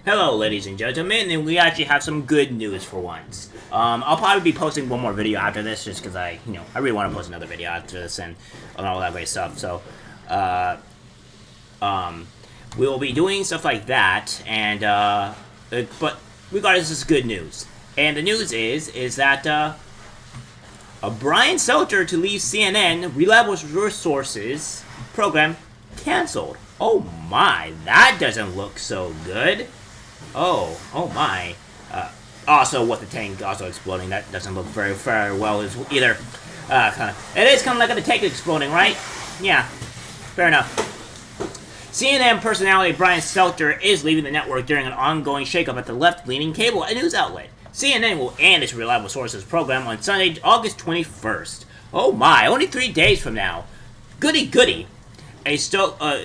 Hello, ladies and gentlemen, and we actually have some good news for once. I'll probably be posting one more video after this, just because I really want to post another video after this and all that great stuff. So, we will be doing stuff like that, and but regardless, this is good news. And the news is that Brian Stelter to leave CNN reliable sources program canceled. Oh my, that doesn't look so good. Oh my. Also, with the tank also exploding, that doesn't look very well either. It is kind of like the tank exploding, right? Yeah, fair enough. CNN personality Brian Stelter is leaving the network during an ongoing shakeup at the left-leaning cable news outlet. CNN will end its Reliable Sources program on Sunday, August 21st. Oh my, only 3 days from now. Goody goody. A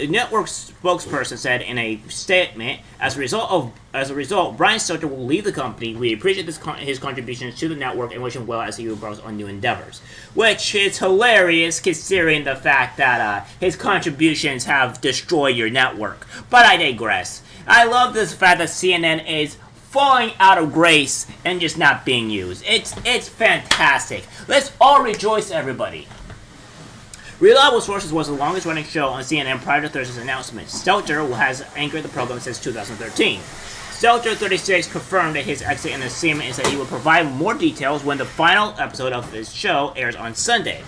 network spokesperson said in a statement, as a result, Brian Stelter will leave the company. We appreciate his contributions to the network and wish him well as he embarks on new endeavors. Which is hilarious considering the fact that his contributions have destroyed your network. But I digress. I love this fact that CNN is falling out of grace and just not being used. It's fantastic. Let's all rejoice, everybody. Reliable Sources was the longest-running show on CNN prior to Thursday's announcement. Stelter has anchored the program since 2013. Stelter, 36, confirmed that his exit in the statement and said he will provide more details when the final episode of his show airs on Sunday.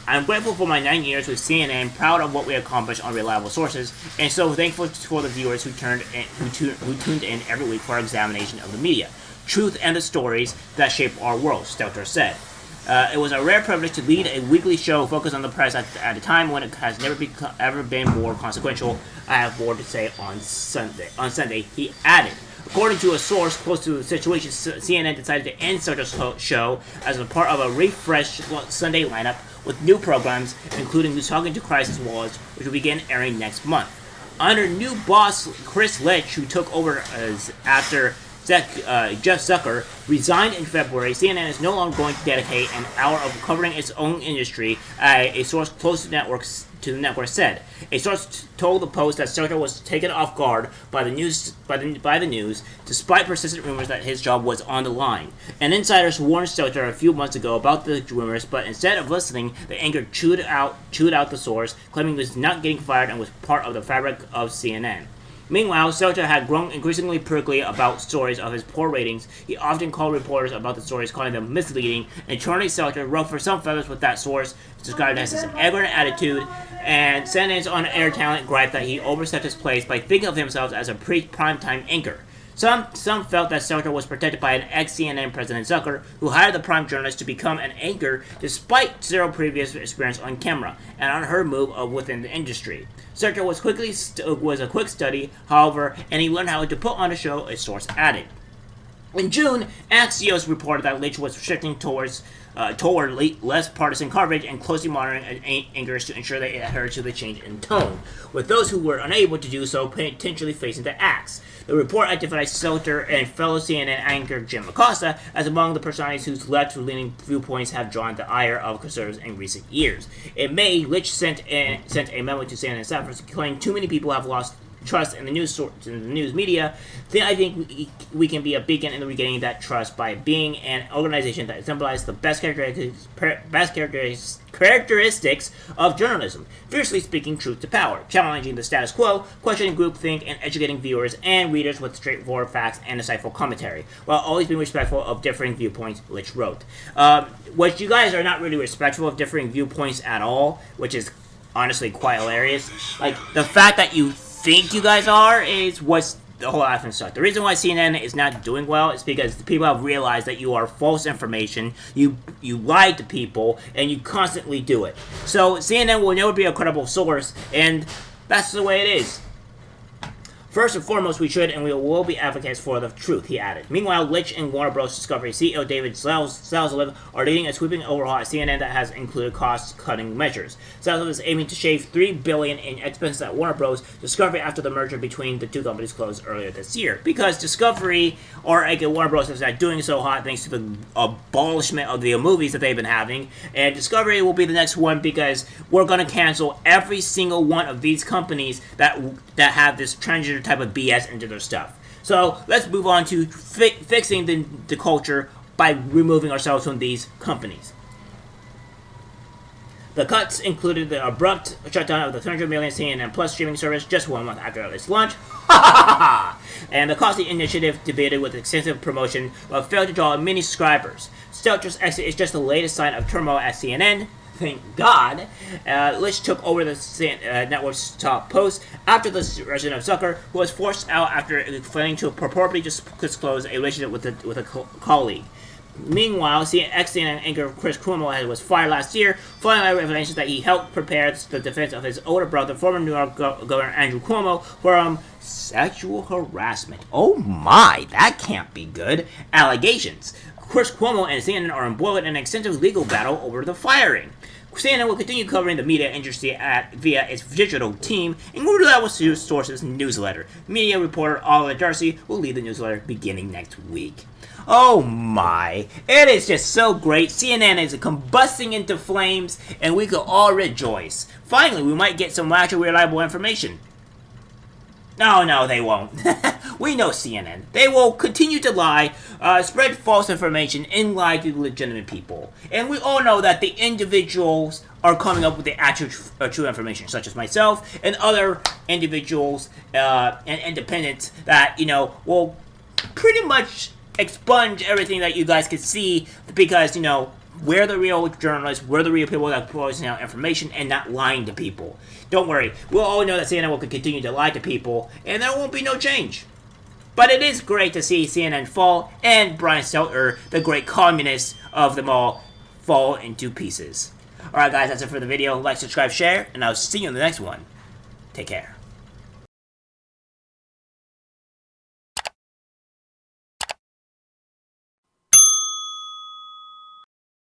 I'm grateful for my 9 years with CNN, proud of what we accomplished on Reliable Sources, and so thankful for the viewers who tuned in every week for our examination of the media, truth, and the stories that shape our world, Stelter said. It was a rare privilege to lead a weekly show focused on the press at a time when it has ever been more consequential. I have more to say on Sunday, he added. According to a source close to the situation, CNN decided to end Stelter's show as a part of a refreshed Sunday lineup with new programs, including Who's Talking to Crisis Wars, which will begin airing next month. Under new boss Chris Litch, who took over after Jeff Zucker resigned in February, CNN is no longer going to dedicate an hour of covering its own industry, a source close to the network said. A source told the Post that Stelter was taken off guard by the news, despite persistent rumors that his job was on the line. An insider warned Stelter a few months ago about the rumors, but instead of listening, the anchor chewed out the source, claiming he was not getting fired and was part of the fabric of CNN. Meanwhile, Stelter had grown increasingly prickly about stories of his poor ratings. He often called reporters about the stories, calling them misleading, and Charlie Stelter ruffled some feathers with that source, described as his arrogant attitude, and CNN's on-air talent griped that he overstepped his place by thinking of himself as a pre-primetime anchor. Some felt that Stelter was protected by an ex-CNN President Zucker, who hired the prime journalist to become an anchor despite zero previous experience on camera, an unheard move within the industry. Stelter was a quick study, however, and he learned how to put on a show, a source added. In June, Axios reported that Litch was shifting toward less partisan coverage and closely monitoring anchors to ensure they adhere to the change in tone, with those who were unable to do so potentially facing the axe. The report identified Stelter and fellow CNN anchor Jim Acosta as among the personalities whose left-leaning viewpoints have drawn the ire of conservatives in recent years. In May, Litch sent a memo to CNN staffers claiming too many people have lost trust in the news media. Then I think we can be a beacon in regaining that trust by being an organization that symbolizes the best characteristics of journalism, fiercely speaking truth to power, challenging the status quo, questioning groupthink, and educating viewers and readers with straightforward facts and insightful commentary, while always being respectful of differing viewpoints, Litch wrote. What you guys are not really respectful of differing viewpoints at all, which is honestly quite hilarious. Like, the fact that you think you guys are is what's the whole laughing stock. The reason why CNN is not doing well is because people have realized that you are false information, you lied to people, and you constantly do it. So CNN will never be a credible source, and that's the way it is. First and foremost, we should and we will be advocates for the truth, he added. Meanwhile, Litch and Warner Bros. Discovery CEO David Zaslav are leading a sweeping overhaul at CNN that has included cost-cutting measures. Zaslav is aiming to shave $3 billion in expenses at Warner Bros. Discovery after the merger between the two companies closed earlier this year. Because Discovery, or Warner Bros. Is not doing so hot thanks to the abolishment of the movies that they've been having. And Discovery will be the next one because we're going to cancel every single one of these companies that have this transgender type of BS into their stuff. So let's move on to fixing the culture by removing ourselves from these companies. The cuts included the abrupt shutdown of the 300 million CNN Plus streaming service just 1 month after its launch. And the costly initiative debated with extensive promotion but failed to draw many subscribers. Stelter's exit is just the latest sign of turmoil at CNN. Thank God. Lish took over the network's top post after the resident of Zucker, who was forced out after failing to purportedly disclose a relationship with a colleague. Meanwhile, CNN anchor Chris Cuomo was fired last year, following revelations that he helped prepare the defense of his older brother, former New York Governor Andrew Cuomo, for sexual harassment. Oh my, that can't be good. Allegations. Chris Cuomo and CNN are embroiled in an extensive legal battle over the firing. CNN will continue covering the media industry via its digital team, including reliable sources newsletter. Media reporter Oliver Darcy will lead the newsletter beginning next week. Oh my, it is just so great. CNN is combusting into flames, and we could all rejoice. Finally, we might get some actual reliable information. No, they won't. We know CNN. They will continue to lie, spread false information, and lie to legitimate people. And we all know that the individuals are coming up with the actual true information, such as myself and other individuals and independents that, will pretty much expunge everything that you guys can see because, we're the real journalists, we're the real people that are posting out information and not lying to people. Don't worry, we'll all know that CNN will continue to lie to people, and there won't be no change. But it is great to see CNN fall, and Brian Stelter, the great communist of them all, fall into pieces. Alright guys, that's it for the video. Like, subscribe, share, and I'll see you in the next one. Take care.